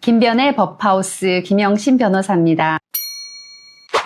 김변의 법하우스 김영신 변호사입니다.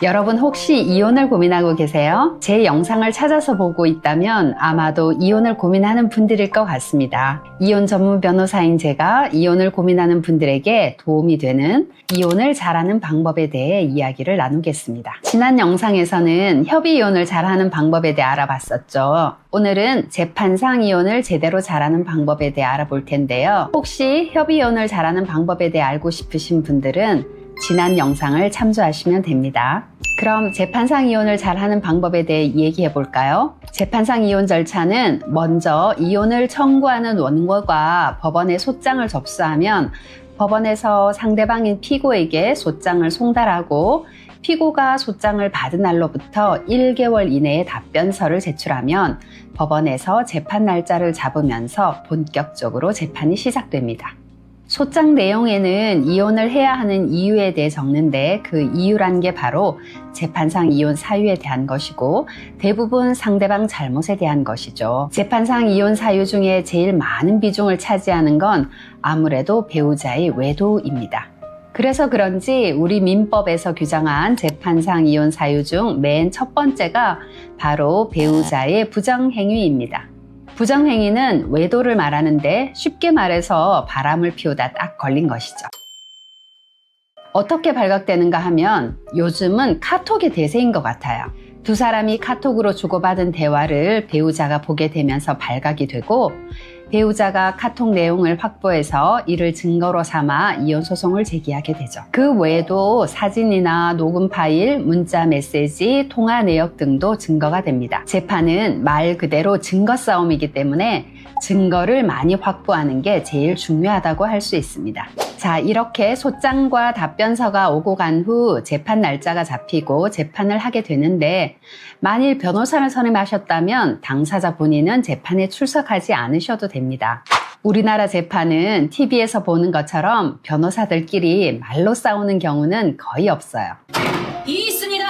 여러분 혹시 이혼을 고민하고 계세요? 제 영상을 찾아서 보고 있다면 아마도 이혼을 고민하는 분들일 것 같습니다. 이혼 전문 변호사인 제가 이혼을 고민하는 분들에게 도움이 되는 이혼을 잘하는 방법에 대해 이야기를 나누겠습니다. 지난 영상에서는 협의 이혼을 잘하는 방법에 대해 알아봤었죠. 오늘은 재판상 이혼을 제대로 잘하는 방법에 대해 알아볼 텐데요. 혹시 협의 이혼을 잘하는 방법에 대해 알고 싶으신 분들은 지난 영상을 참조하시면 됩니다. 그럼 재판상 이혼을 잘하는 방법에 대해 얘기해 볼까요? 재판상 이혼 절차는 먼저 이혼을 청구하는 원고가 법원에 소장을 접수하면 법원에서 상대방인 피고에게 소장을 송달하고 피고가 소장을 받은 날로부터 1개월 이내에 답변서를 제출하면 법원에서 재판 날짜를 잡으면서 본격적으로 재판이 시작됩니다. 소장 내용에는 이혼을 해야 하는 이유에 대해 적는데 그 이유란 게 바로 재판상 이혼 사유에 대한 것이고 대부분 상대방 잘못에 대한 것이죠. 재판상 이혼 사유 중에 제일 많은 비중을 차지하는 건 아무래도 배우자의 외도입니다. 그래서 그런지 우리 민법에서 규정한 재판상 이혼 사유 중 맨 첫 번째가 바로 배우자의 부정행위입니다. 부정행위는 외도를 말하는데 쉽게 말해서 바람을 피우다 딱 걸린 것이죠. 어떻게 발각되는가 하면 요즘은 카톡의 대세인 것 같아요. 두 사람이 카톡으로 주고받은 대화를 배우자가 보게 되면서 발각이 되고 배우자가 카톡 내용을 확보해서 이를 증거로 삼아 이혼 소송을 제기하게 되죠. 그 외에도 사진이나 녹음 파일, 문자 메시지, 통화 내역 등도 증거가 됩니다. 재판은 말 그대로 증거 싸움이기 때문에 증거를 많이 확보하는 게 제일 중요하다고 할 수 있습니다. 자, 이렇게 소장과 답변서가 오고 간 후 재판 날짜가 잡히고 재판을 하게 되는데 만일 변호사를 선임하셨다면 당사자 본인은 재판에 출석하지 않으셔도 됩니다. 우리나라 재판은 TV에서 보는 것처럼 변호사들끼리 말로 싸우는 경우는 거의 없어요. 이순이다!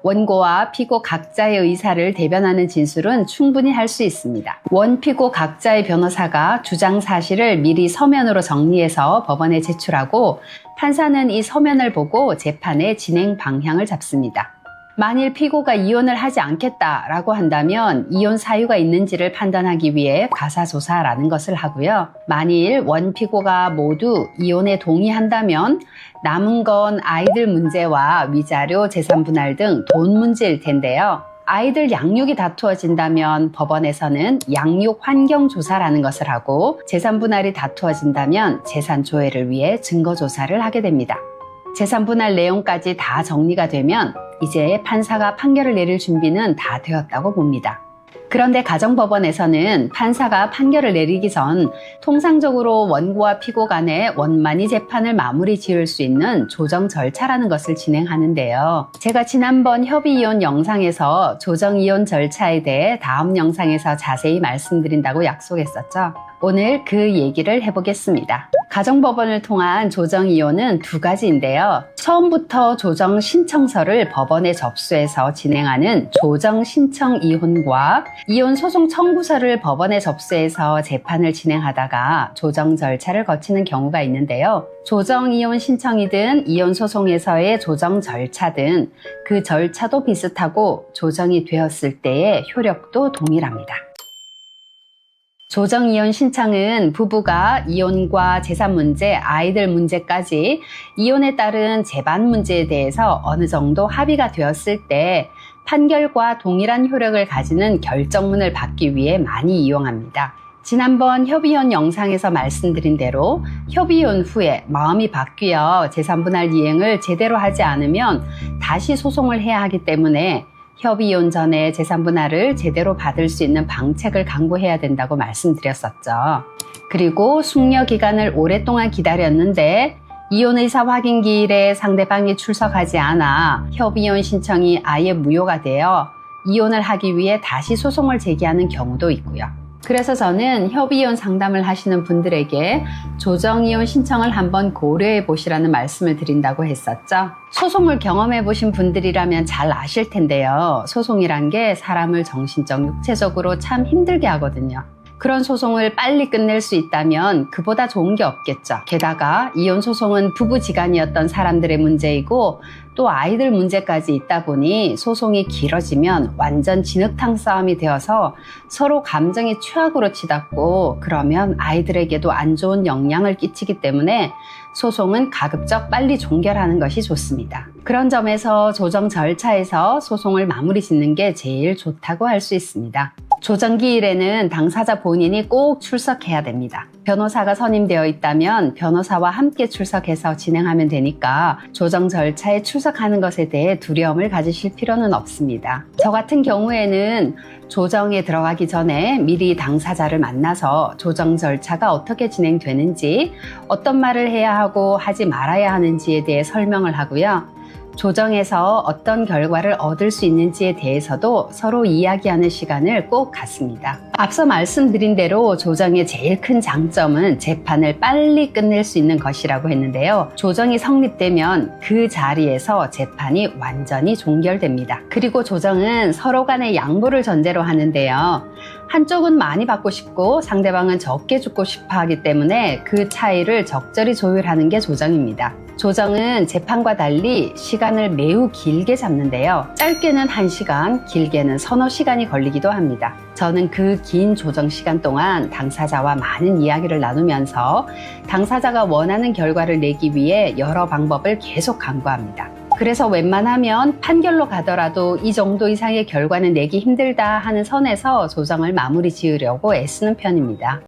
원고와 피고 각자의 의사를 대변하는 진술은 충분히 할 수 있습니다. 원피고 각자의 변호사가 주장 사실을 미리 서면으로 정리해서 법원에 제출하고 판사는 이 서면을 보고 재판의 진행 방향을 잡습니다. 만일 피고가 이혼을 하지 않겠다라고 한다면 이혼 사유가 있는지를 판단하기 위해 가사조사라는 것을 하고요. 만일 원피고가 모두 이혼에 동의한다면 남은 건 아이들 문제와 위자료, 재산 분할 등 돈 문제일 텐데요. 아이들 양육이 다투어진다면 법원에서는 양육 환경 조사라는 것을 하고 재산 분할이 다투어진다면 재산 조회를 위해 증거 조사를 하게 됩니다. 재산 분할 내용까지 다 정리가 되면 이제 판사가 판결을 내릴 준비는 다 되었다고 봅니다. 그런데 가정법원에서는 판사가 판결을 내리기 전 통상적으로 원고와 피고 간에 원만히 재판을 마무리 지을 수 있는 조정 절차라는 것을 진행하는데요. 제가 지난번 협의이혼 영상에서 조정이혼 절차에 대해 다음 영상에서 자세히 말씀드린다고 약속했었죠. 오늘 그 얘기를 해보겠습니다. 가정법원을 통한 조정이혼은 두 가지인데요. 처음부터 조정신청서를 법원에 접수해서 진행하는 조정신청이혼과 이혼 소송 청구서를 법원에 접수해서 재판을 진행하다가 조정 절차를 거치는 경우가 있는데요. 조정이혼 신청이든 이혼 소송에서의 조정 절차든 그 절차도 비슷하고 조정이 되었을 때의 효력도 동일합니다. 조정이혼 신청은 부부가 이혼과 재산 문제, 아이들 문제까지 이혼에 따른 재반 문제에 대해서 어느 정도 합의가 되었을 때 판결과 동일한 효력을 가지는 결정문을 받기 위해 많이 이용합니다. 지난번 협의이혼 영상에서 말씀드린 대로 협의이혼 후에 마음이 바뀌어 재산 분할 이행을 제대로 하지 않으면 다시 소송을 해야 하기 때문에 협의이혼 전에 재산 분할을 제대로 받을 수 있는 방책을 강구해야 된다고 말씀드렸었죠. 그리고 숙려 기간을 오랫동안 기다렸는데 이혼 의사 확인 기일에 상대방이 출석하지 않아 협의이혼 신청이 아예 무효가 되어 이혼을 하기 위해 다시 소송을 제기하는 경우도 있고요. 그래서 저는 협의이혼 상담을 하시는 분들에게 조정이혼 신청을 한번 고려해 보시라는 말씀을 드린다고 했었죠. 소송을 경험해 보신 분들이라면 잘 아실 텐데요. 소송이란 게 사람을 정신적, 육체적으로 참 힘들게 하거든요. 그런 소송을 빨리 끝낼 수 있다면 그보다 좋은 게 없겠죠. 게다가 이혼 소송은 부부지간이었던 사람들의 문제이고 또 아이들 문제까지 있다 보니 소송이 길어지면 완전 진흙탕 싸움이 되어서 서로 감정이 최악으로 치닫고 그러면 아이들에게도 안 좋은 영향을 끼치기 때문에 소송은 가급적 빨리 종결하는 것이 좋습니다. 그런 점에서 조정 절차에서 소송을 마무리 짓는 게 제일 좋다고 할 수 있습니다. 조정기일에는 당사자 본인이 꼭 출석해야 됩니다. 변호사가 선임되어 있다면 변호사와 함께 출석해서 진행하면 되니까 조정 절차에 출석하는 것에 대해 두려움을 가지실 필요는 없습니다. 저 같은 경우에는 조정에 들어가기 전에 미리 당사자를 만나서 조정 절차가 어떻게 진행되는지, 어떤 말을 해야 하고 하지 말아야 하는지에 대해 설명을 하고요. 조정에서 어떤 결과를 얻을 수 있는지에 대해서도 서로 이야기하는 시간을 꼭 갖습니다. 앞서 말씀드린 대로 조정의 제일 큰 장점은 재판을 빨리 끝낼 수 있는 것이라고 했는데요. 조정이 성립되면 그 자리에서 재판이 완전히 종결됩니다. 그리고 조정은 서로 간의 양보를 전제로 하는데요. 한쪽은 많이 받고 싶고 상대방은 적게 주고 싶어 하기 때문에 그 차이를 적절히 조율하는 게 조정입니다. 조정은 재판과 달리 시간을 매우 길게 잡는데요. 짧게는 1시간, 길게는 서너 시간이 걸리기도 합니다. 저는 그 긴 조정 시간 동안 당사자와 많은 이야기를 나누면서 당사자가 원하는 결과를 내기 위해 여러 방법을 계속 강구합니다. 그래서 웬만하면 판결로 가더라도 이 정도 이상의 결과는 내기 힘들다 하는 선에서 조정을 마무리 지으려고 애쓰는 편입니다.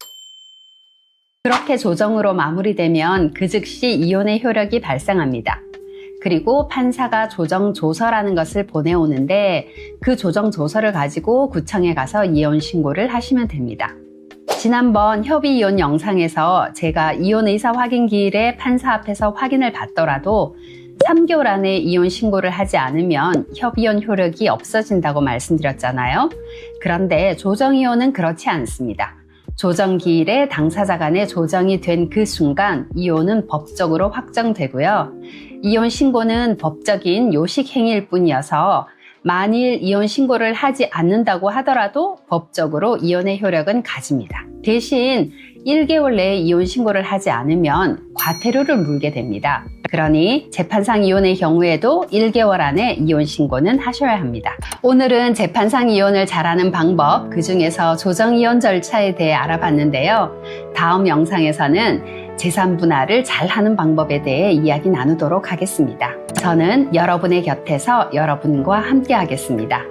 그렇게 조정으로 마무리되면 그 즉시 이혼의 효력이 발생합니다. 그리고 판사가 조정조서라는 것을 보내오는데 그 조정조서를 가지고 구청에 가서 이혼 신고를 하시면 됩니다. 지난번 협의이혼 영상에서 제가 이혼 의사 확인 기일에 판사 앞에서 확인을 받더라도 3개월 안에 이혼 신고를 하지 않으면 협의이혼 효력이 없어진다고 말씀드렸잖아요. 그런데 조정이혼은 그렇지 않습니다. 조정기일에 당사자 간에 조정이 된 그 순간 이혼은 법적으로 확정되고요. 이혼 신고는 법적인 요식행위일 뿐이어서 만일 이혼 신고를 하지 않는다고 하더라도 법적으로 이혼의 효력은 가집니다. 대신 1개월 내에 이혼 신고를 하지 않으면 과태료를 물게 됩니다. 그러니 재판상 이혼의 경우에도 1개월 안에 이혼 신고는 하셔야 합니다. 오늘은 재판상 이혼을 잘하는 방법, 그 중에서 조정이혼 절차에 대해 알아봤는데요. 다음 영상에서는 재산 분할을 잘하는 방법에 대해 이야기 나누도록 하겠습니다. 저는 여러분의 곁에서 여러분과 함께 하겠습니다.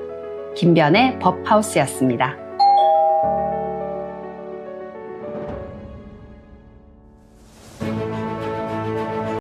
김변의 법하우스였습니다.